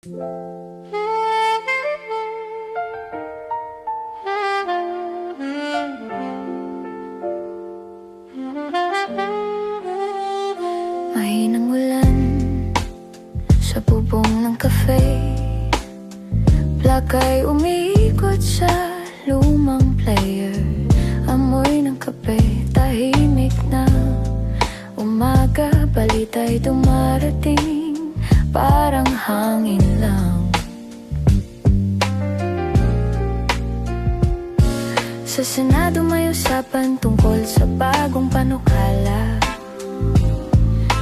Mahinang ulan sa bubong ng kafe, plak ay umiikot sa lumang player. Amoy ng kape, tahimik na umaga. Balita'y dumarating, parang hangin lang. Sa Senado may usapan tungkol sa bagong panukala.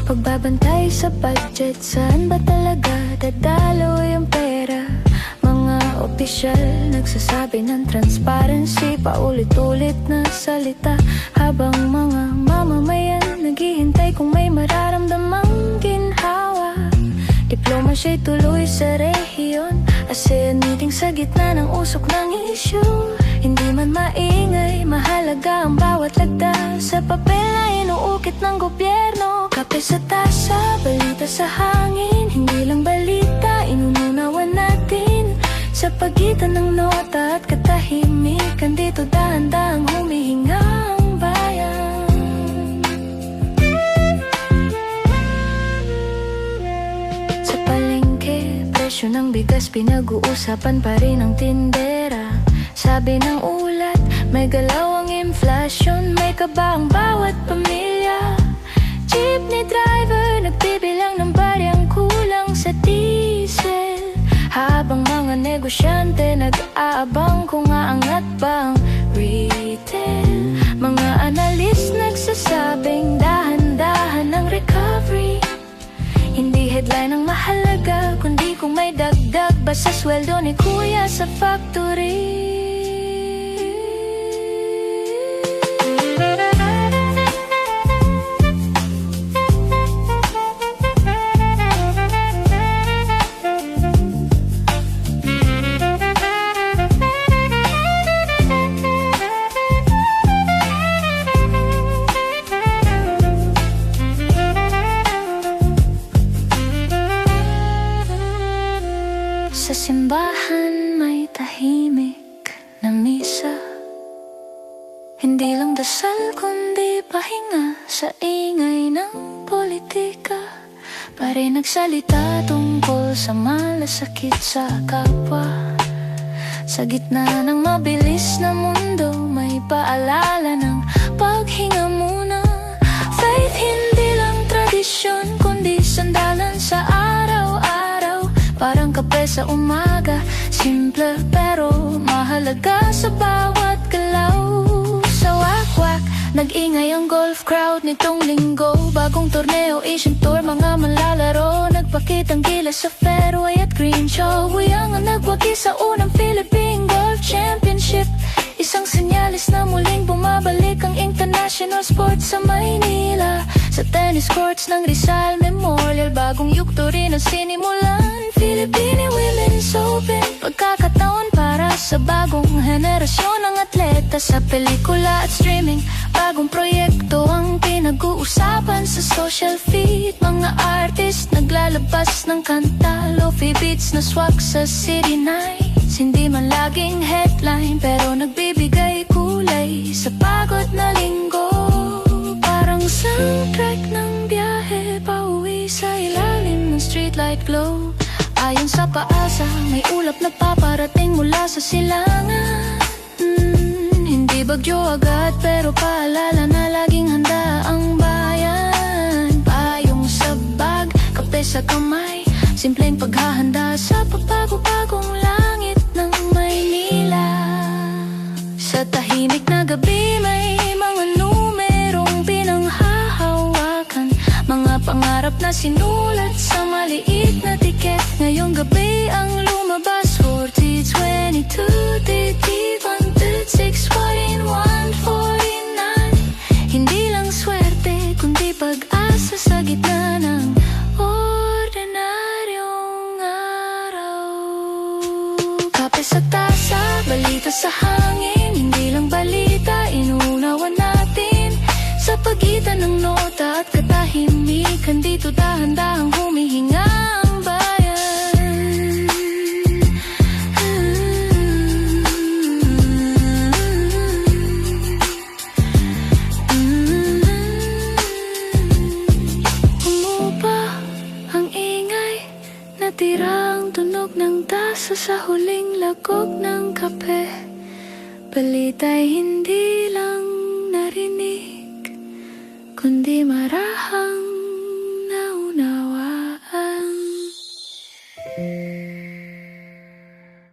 Pagbabantay sa budget, saan ba talaga dadaloy ang pera? Mga opisyal nagsasabi ng transparency, paulit-ulit na salita, habang mga mamamayan naghihintay kung may mararamdamang ginhawa. Diploma siya'y tuloy sa rehiyon, ASEAN meeting sa gitna ng usok ng issue. Hindi man maingay, mahalaga ang bawat lagda sa papel na inuukit ng gobyerno. Kape sa tasa, balita sa hangin, hindi lang balita, inuunawan natin. Sa pagitan ng nota at katahimikan, dito dahan-dahang humihinga ang bayan. Sa palengke, presyo ng bigas pinag-uusapan pa rin ang tindera. Sabi ng ulat, may galaw ang inflation, may kaba ang bawat pamilya. Jeepney driver, nagbibilang ng baryang kulang sa diesel, habang mga negosyante nag-aabang kung aangat ba ang retail. Mga analyst nagsasabing dahan-dahan ang recovery. Hindi headline ang mahalaga, kundi kung may dagdag ba sa sweldo ni kuya sa factory. Sa simbahan may tahimik na misa, hindi lang dasal kundi pahinga sa ingay ng politika. Pare nagsalita tungkol sa malasakit sa kapwa. Sa gitna ng mabilis na mundo, may paalala ng paghinga muna. Faith hindi lang tradisyon, kundi sandalan sa araw-araw. Parang kape sa umaga, simple pero mahalaga sa bawat galaw. Sa wakwak, nag-ingay ang golf crowd nitong linggo. Bagong torneo, Asian Tour, mga manlalaro nagpakitang gilas sa fairway at green show. Uyang ang nagwagi sa unang Philippine Golf Championship, isang senyalis na muling bumabalik ang international sports sa Maynila. Sa tennis courts ng Rizal Memorial, bagong yugto rin ang sinimulan. Philippine Women's Open, pagkakataon para sa bagong henerasyon ng atleta. Sa pelikula at streaming, bagong proyekto ang pinag-uusapan sa social feed. Mga artist naglalabas ng kanta, lofi beats na swak sa city nights. Hindi man laging headline, pero nagbibigay kulay sa pagod na linggo. Parang soundtrack ng biyahe, pauwi sa ilalim ng streetlight glow. Ayon sa paasa, may ulap na paparating mula sa silangan. Hindi bagyo agad, pero paalala na laging handa ang bayan. Payong sa bag, kape sa kamay, simpleng paghahanda sa pagbago-bagong langit ng Maynila. Sa tahimik na gabi, may mga numerong pinanghahawakan, mga pangarap na sinulat sa maliit na tiket. Ngayong gabi ang lumabas, 40, 22, 31, 36, 14, 149. Hindi lang swerte, kundi pag-asa sa gitna ng ordinaryong araw. Kape sa tasa, balita sa hangin, hindi lang balita, inuunawan natin. Sa pagitan ng nota at katahimikan, dito dahan-dahang humihinga ang bayan. ang tunog ng tasa sa huling lagok ng kape. Balita'y hindi lang narinig, kundi marami